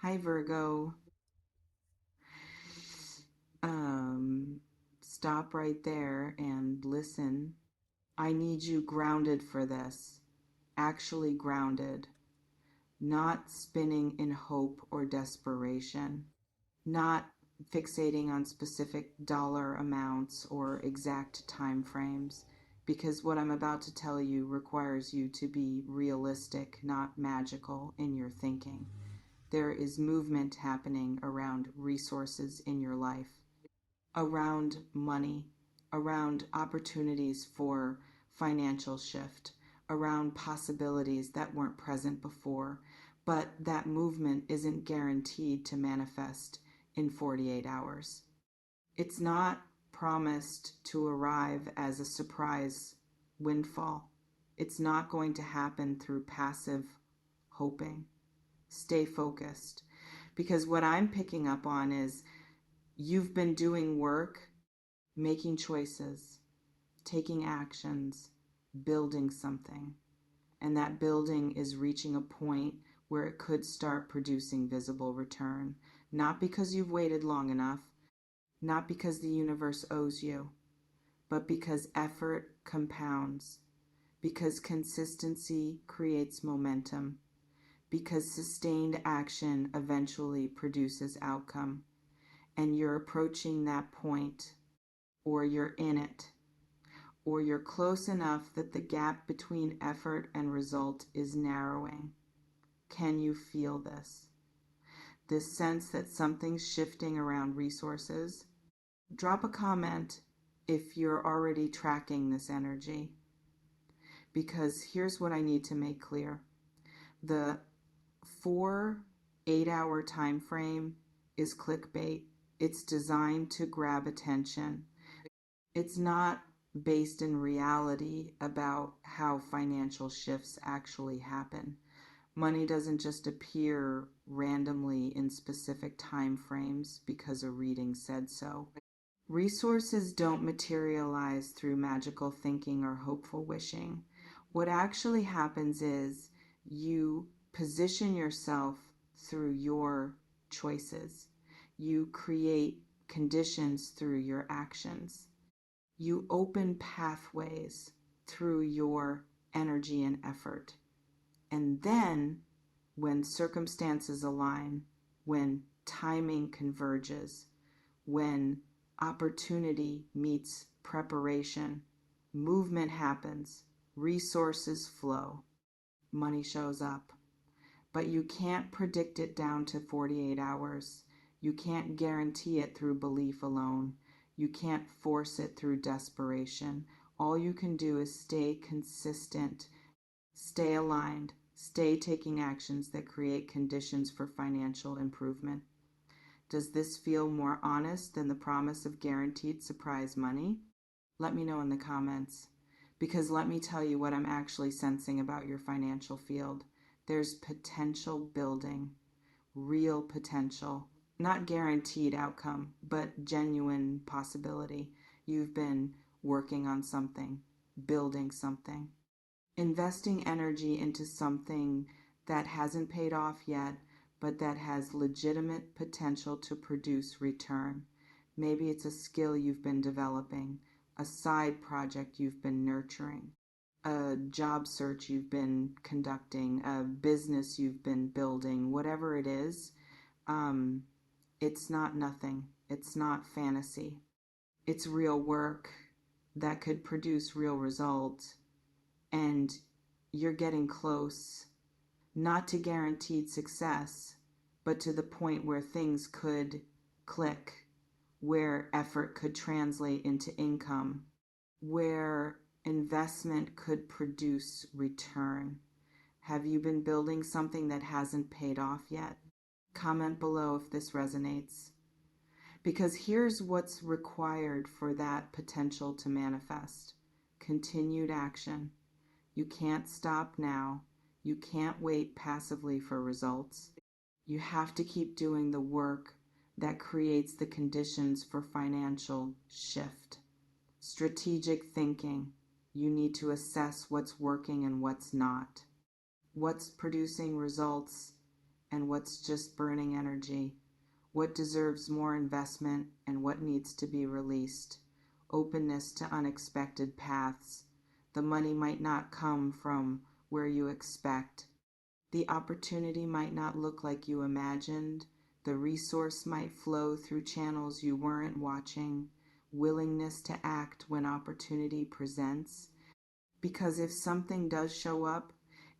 Hi, Virgo. Stop right there and listen. I need you grounded for this. Actually grounded. Not spinning in hope or desperation. Not fixating on specific dollar amounts or exact time frames. Because what I'm about to tell you requires you to be realistic, not magical in your thinking. There is movement happening around resources in your life, around money, around opportunities for financial shift, around possibilities that weren't present before, but that movement isn't guaranteed to manifest in 48 hours. It's not promised to arrive as a surprise windfall. It's not going to happen through passive hoping. Stay focused. Because what I'm picking up on is you've been doing work, making choices, taking actions, building something. And that building is reaching a point where it could start producing visible return. Not because you've waited long enough, not because the universe owes you, but because effort compounds, because consistency creates momentum, because sustained action eventually produces outcome. And you're approaching that point, or you're in it, or you're close enough that the gap between effort and result is narrowing. Can you feel this? This sense that something's shifting around resources? Drop a comment if you're already tracking this energy, because here's what I need to make clear. The 4 8-hour time frame is clickbait. It's designed to grab attention. It's not based in reality about how financial shifts actually happen. Money doesn't just appear randomly in specific time frames because a reading said so. Resources don't materialize through magical thinking or hopeful wishing. What actually happens is you position yourself through your choices. You create conditions through your actions. You open pathways through your energy and effort. And then, when circumstances align, when timing converges, when opportunity meets preparation, movement happens, resources flow, money shows up. But you can't predict it down to 48 hours. You can't guarantee it through belief alone. You can't force it through desperation. All you can do is stay consistent, stay aligned, stay taking actions that create conditions for financial improvement. Does this feel more honest than the promise of guaranteed surprise money? Let me know in the comments. Because let me tell you what I'm actually sensing about your financial field. There's potential building, real potential, not guaranteed outcome, but genuine possibility. You've been working on something, building something, investing energy into something that hasn't paid off yet, but that has legitimate potential to produce return. Maybe it's a skill you've been developing, a side project you've been nurturing, a job search you've been conducting, a business you've been building, whatever it is. It's not nothing. It's not fantasy. It's real work that could produce real results. And you're getting close, not to guaranteed success, but to the point where things could click, where effort could translate into income, where investment could produce return. Have you been building something that hasn't paid off yet? Comment below if this resonates. Because here's what's required for that potential to manifest: continued action. You can't stop now. You can't wait passively for results. You have to keep doing the work that creates the conditions for financial shift. Strategic thinking. You need to assess what's working and what's not, what's producing results and what's just burning energy, what deserves more investment and what needs to be released, openness to unexpected paths. The money might not come from where you expect. The opportunity might not look like you imagined. The resource might flow through channels you weren't watching. Willingness to act when opportunity presents. Because if something does show up,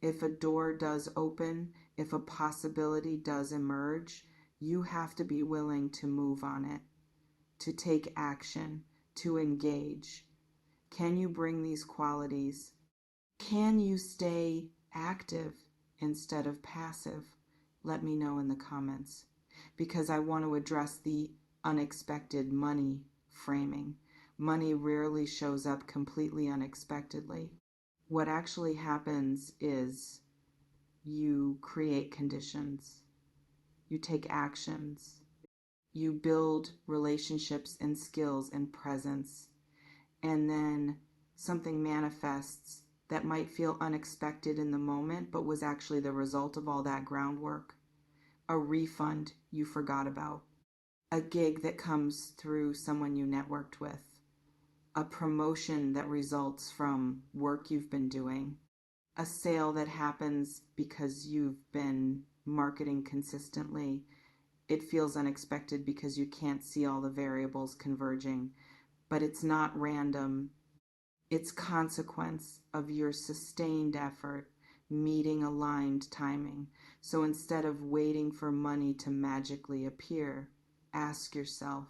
if a door does open, if a possibility does emerge, you have to be willing to move on it, to take action, to engage. Can you bring these qualities? Can you stay active instead of passive? Let me know in the comments, because I want to address the unexpected money framing. Money rarely shows up completely unexpectedly. What actually happens is you create conditions, you take actions, you build relationships and skills and presence, and then something manifests that might feel unexpected in the moment, but was actually the result of all that groundwork. A refund you forgot about, a gig that comes through someone you networked with, a promotion that results from work you've been doing, a sale that happens because you've been marketing consistently. It feels unexpected because you can't see all the variables converging, but it's not random. It's consequence of your sustained effort, meeting aligned timing. So instead of waiting for money to magically appear, ask yourself,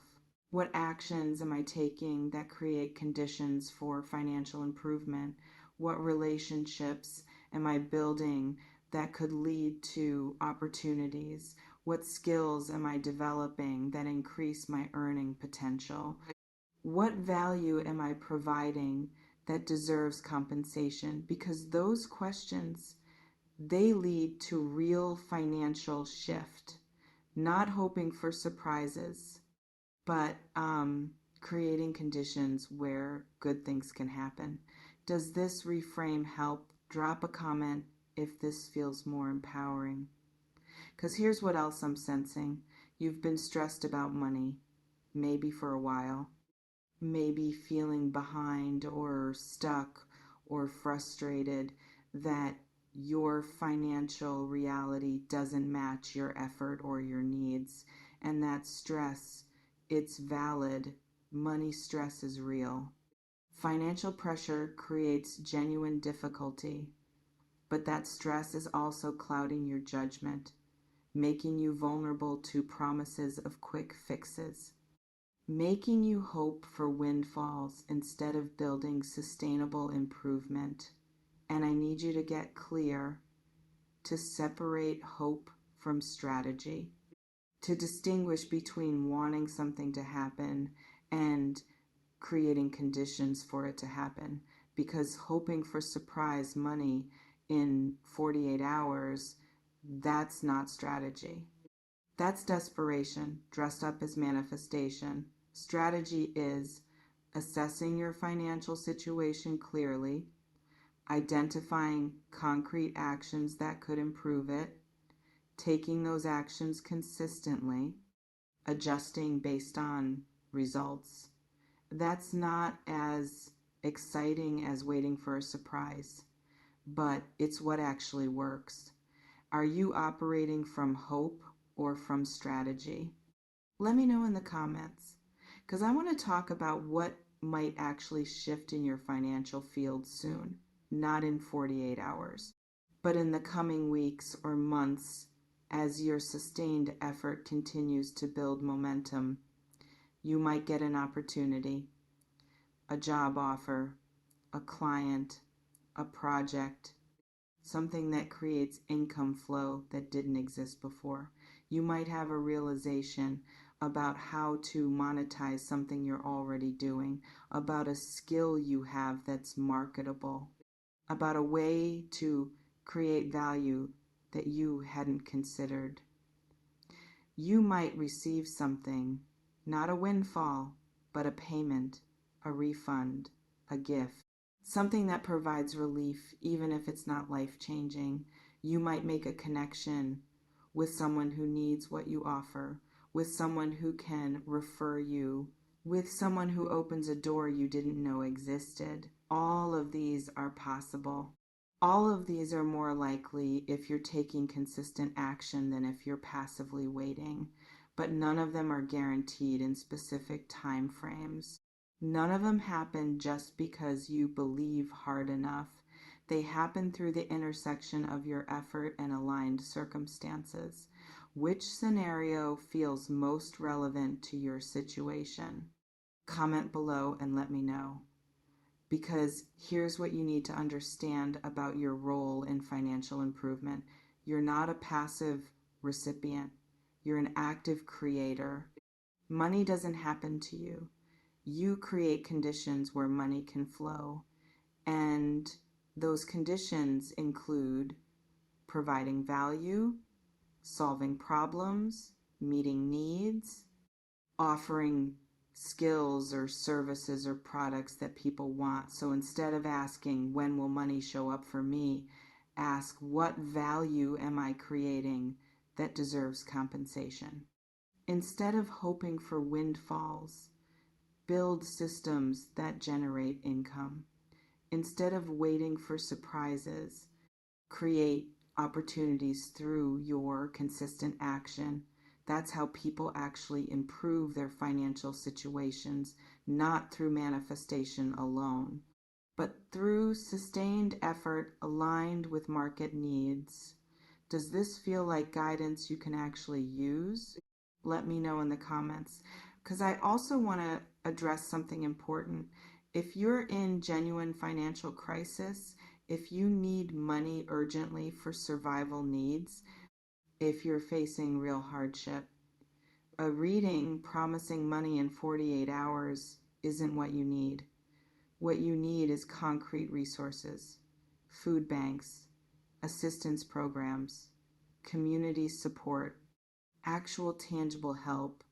what actions am I taking that create conditions for financial improvement? What relationships am I building that could lead to opportunities? What skills am I developing that increase my earning potential? What value am I providing that deserves compensation? Because those questions, they lead to real financial shift, not hoping for surprises, but creating conditions where good things can happen. Does this reframe help? Drop a comment if this feels more empowering. Because here's what else I'm sensing. You've been stressed about money, maybe for a while, maybe feeling behind or stuck or frustrated that your financial reality doesn't match your effort or your needs. And that stress, it's valid. Money stress is real. Financial pressure creates genuine difficulty, but that stress is also clouding your judgment, making you vulnerable to promises of quick fixes, making you hope for windfalls instead of building sustainable improvement. And I need you to get clear, to separate hope from strategy, to distinguish between wanting something to happen and creating conditions for it to happen. Because hoping for surprise money in 48 hours, that's not strategy. That's desperation dressed up as manifestation. Strategy is assessing your financial situation clearly, identifying concrete actions that could improve it, taking those actions consistently, adjusting based on results. That's not as exciting as waiting for a surprise, but it's what actually works. Are you operating from hope or from strategy? Let me know in the comments, because I want to talk about what might actually shift in your financial field soon, not in 48 hours, but in the coming weeks or months as your sustained effort continues to build momentum. You might get an opportunity, a job offer, a client, a project, something that creates income flow that didn't exist before. You might have a realization about how to monetize something you're already doing, about a skill you have that's marketable, about a way to create value that you hadn't considered. You might receive something, not a windfall, but a payment, a refund, a gift, something that provides relief even if it's not life-changing. You might make a connection with someone who needs what you offer, with someone who can refer you, with someone who opens a door you didn't know existed. All of these are possible. All of these are more likely if you're taking consistent action than if you're passively waiting, but none of them are guaranteed in specific time frames. None of them happen just because you believe hard enough. They happen through the intersection of your effort and aligned circumstances. Which scenario feels most relevant to your situation? Comment below and let me know. Because here's what you need to understand about your role in financial improvement. You're not a passive recipient. You're an active creator. Money doesn't happen to you. You create conditions where money can flow. And those conditions include providing value, solving problems, meeting needs, offering skills or services or products that people want. So instead of asking, when will money show up for me, ask, what value am I creating that deserves compensation? Instead of hoping for windfalls, build systems that generate income. Instead of waiting for surprises, create opportunities through your consistent action. That's how people actually improve their financial situations, not through manifestation alone, but through sustained effort aligned with market needs. Does this feel like guidance you can actually use? Let me know in the comments, because I also want to address something important. If you're in genuine financial crisis, if you need money urgently for survival needs, if you're facing real hardship, a reading promising money in 48 hours isn't what you need. What you need is concrete resources, food banks, assistance programs, community support, actual tangible help,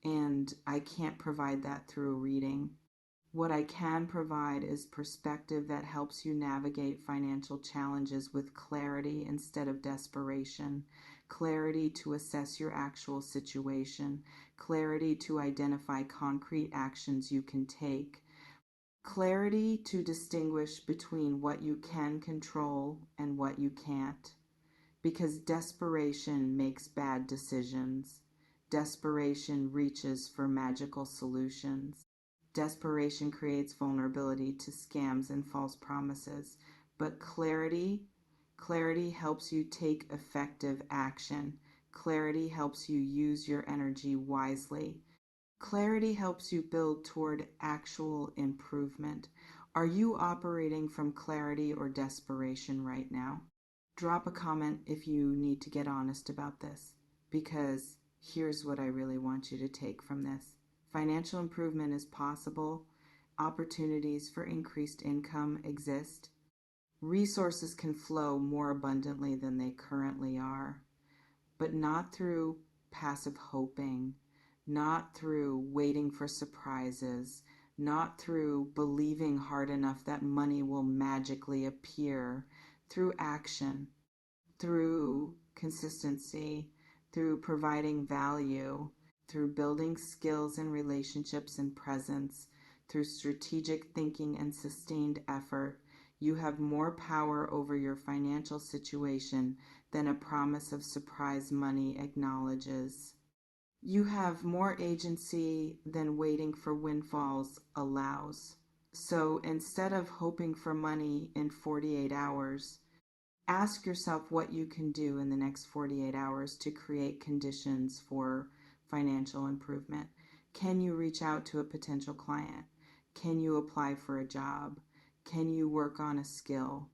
and I can't provide that through a reading. What I can provide is perspective that helps you navigate financial challenges with clarity instead of desperation, clarity to assess your actual situation, clarity to identify concrete actions you can take, clarity to distinguish between what you can control and what you can't, because desperation makes bad decisions. Desperation reaches for magical solutions. Desperation creates vulnerability to scams and false promises, but clarity helps you take effective action. Clarity helps you use your energy wisely. Clarity helps you build toward actual improvement. Are you operating from clarity or desperation right now? Drop a comment if you need to get honest about this, because here's what I really want you to take from this. Financial improvement is possible. Opportunities for increased income exist. Resources can flow more abundantly than they currently are, but not through passive hoping, not through waiting for surprises, not through believing hard enough that money will magically appear, through action, through consistency, through providing value, through building skills and relationships and presence, through strategic thinking and sustained effort. You have more power over your financial situation than a promise of surprise money acknowledges. You have more agency than waiting for windfalls allows. So instead of hoping for money in 48 hours, ask yourself what you can do in the next 48 hours to create conditions for financial improvement. Can you reach out to a potential client? Can you apply for a job? Can you work on a skill?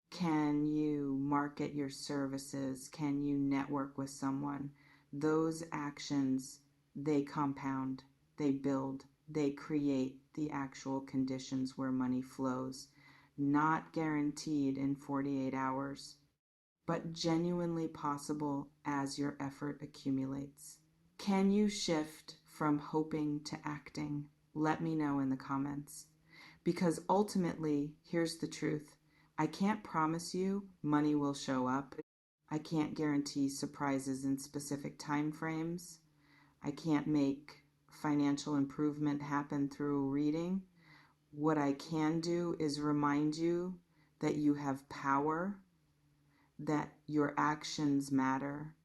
Can you market your services? Can you network with someone? Those actions, they compound, they build, they create the actual conditions where money flows. Not guaranteed in 48 hours, but genuinely possible as your effort accumulates. Can you shift from hoping to acting? Let me know in the comments. Because ultimately, here's the truth. I can't promise you money will show up. I can't guarantee surprises in specific time frames. I can't make financial improvement happen through reading. What I can do is remind you that you have power, that your actions matter.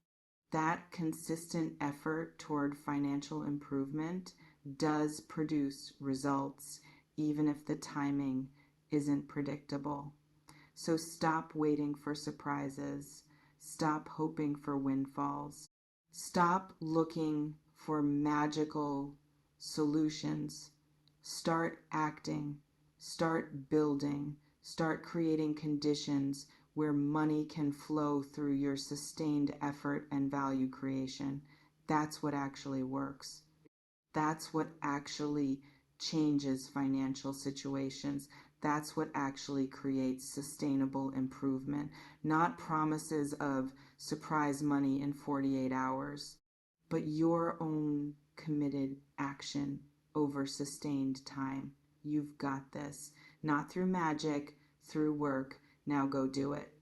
That consistent effort toward financial improvement does produce results, even if the timing isn't predictable. So stop waiting for surprises. Stop hoping for windfalls. Stop looking for magical solutions. Start acting. Start building. Start creating conditions where money can flow through your sustained effort and value creation. That's what actually works. That's what actually changes financial situations. That's what actually creates sustainable improvement, not promises of surprise money in 48 hours, but your own committed action over sustained time. You've got this. Not through magic, through work. Now go do it.